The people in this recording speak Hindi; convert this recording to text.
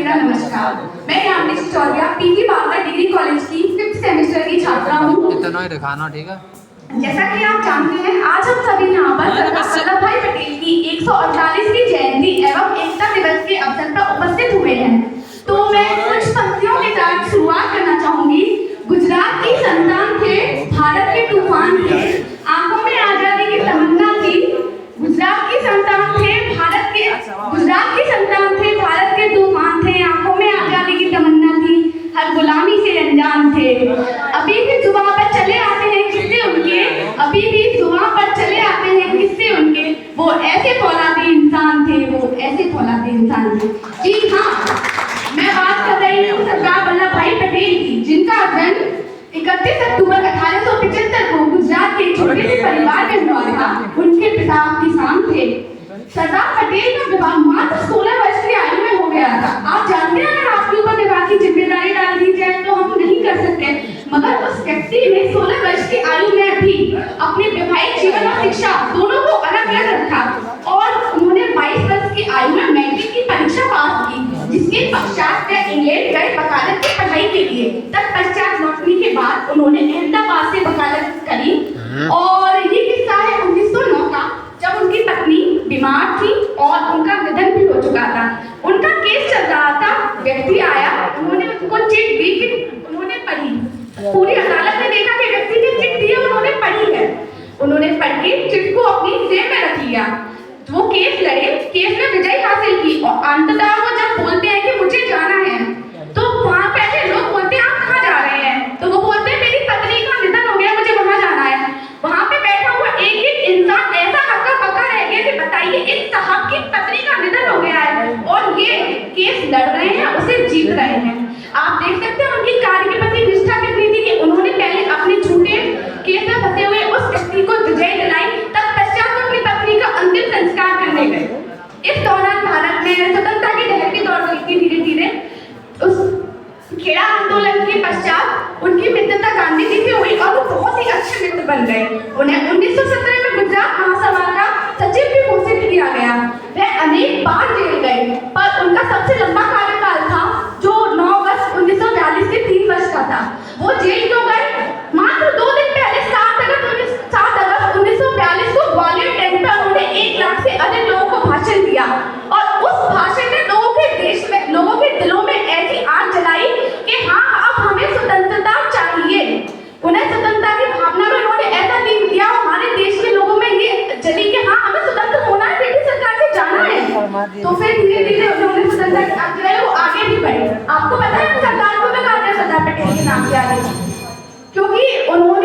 मेरा नमस्कार। मैं Yamini Chichauriya PG Bangla degree college की 5th सेमेस्टर की छात्रा हूँ। इतना ही दिखाना, ठीक है। जैसा कि आप जानते हैं, आज हम सभी यहाँ पर सरदार वल्लभ भाई पटेल की 148वीं जयंती एवं एकता दिवस के अवसर पर उपस्थित हुए हैं। तो मैं कुछ पंक्तियों के साथ शुरुआत करना चाहूंगी। गुजरात की संतान थे, भारत के तूफान थे, आंखों में आजादी की तमन्ना थी। गुजरात की संतान थे, भारत के तूफान थे, आंखों में आजादी की तमन्ना थी, हर गुलामी से अनजान थे। अभी भी जुबान पर चले आते हैं किस्से उनके, अभी भी जुबान पर चले आते हैं किस्से उनके। वो ऐसे फौलादी इंसान थे, वो ऐसे फौलादी इंसान थे। जी हाँ, मैं बात कर रही हूँ सरदार वल्लभ भाई पटेल की, जिनका जन्म 31 अक्टूबर 1875 को गुजरात के छोटे से परिवार में हुआ था। उनके पिता किसान थे। सरदार पटेल का विवाह मात्र 16 वर्ष की आयु में हो गया था। आप जानते हैं, अगर आपके ऊपर विवाह की जिम्मेदारी डाल दी जाए तो हम नहीं कर सकते, मगर उस व्यक्ति ने 16 वर्ष की आयु में भी अपने वैवाहिक जीवन और शिक्षा दोनों को अलग अलग रखा और उन्होंने 22 वर्ष की आयु में मैट्रिक की परीक्षा पास की, जिसके पश्चात वे इंग्लैंड गए वकालत की पढ़ाई के लिए। तत्पश्चात लौटने के बाद उन्होंने अहमदाबाद से वकालत करी और ये किस्सा है 1909 का, जब उनकी पत्नी बीमार थी और उनका निधन भी हो चुका था। उनका केस चल रहा था, व्यक्ति आया, उन्होंने उनको चिट दी कि उन्होंने पढ़ी। पूरी अदालत ने देखा कि व्यक्ति ने चिट दी है, उन्होंने पढ़ी है। उन्होंने पढ़ के चिट को अपनी जेब में रख लिया। वो केस लड़े, केस में विजय हासिल की और अंततः वो जब बोलते हैं कि मुझे जाना है, तो वहां पे ऐसे लोग बोलते हैं आप कहाँ जा रहे हैं, तो वो बोलते हैं मेरी पत्नी का निधन हो गया, मुझे वहां जाना है। वहां पे बैठा हुआ एक एक इंसान ऐसा हक्का बक्का रह गया कि बताइए, इस साहब की पत्नी का निधन हो गया है और ये केस लड़ रहे हैं, उसे जीत रहे हैं। आप देख सकते हैं उनकी कार्य के प्रति निष्ठा कितनी थी कि उन्होंने पहले अपने झूठे केस में फंसे हुए उस व्यक्ति को विजय दिलाई, तत्पश्चात अपनी पत्नी का अंतिम संस्कार करने गए। इस दौरान भारत में स्वतंत्रता की लहर भी दौड़ रही थी धीरे धीरे। उस खेड़ा आंदोलन के पश्चात उनकी मित्रता गांधी जी से हुई और वो बहुत ही अच्छे मित्र बन गए। उन्हें 1917 में गुजरात महासभा का सचिव भी घोषित किया गया। वह अनेक बार जेल गए, पर उनका सबसे लंबा कार्यकाल था जो 9 अगस्त 1942 से 3 वर्ष का था। वो जेल क्यों गए? मात्र 2 दिन पहले 7 अगस्त 1942 को ग्वालियर कैंप पर उन्होंने 1 लाख से अधिक लोगों को भाषण दिया और उस भाषण ने लोगों के दिलों में ऐसी आग जलाई कि हाँ, अब हमें स्वतंत्रता चाहिए। उन्हें स्वतंत्रता की भावना में उन्होंने ऐसा नींव दिया, हमारे देश के लोगों में ये जली कि हाँ, हमें स्वतंत्र होना है, ब्रिटिश सरकार से जाना है। तो फिर धीरे धीरे उन्होंने स्वतंत्रता के लिए वो आगे भी बढ़े। आपको पता है सरदार को तो सरदार पटेल के नाम से आगे, क्योंकि उन्होंने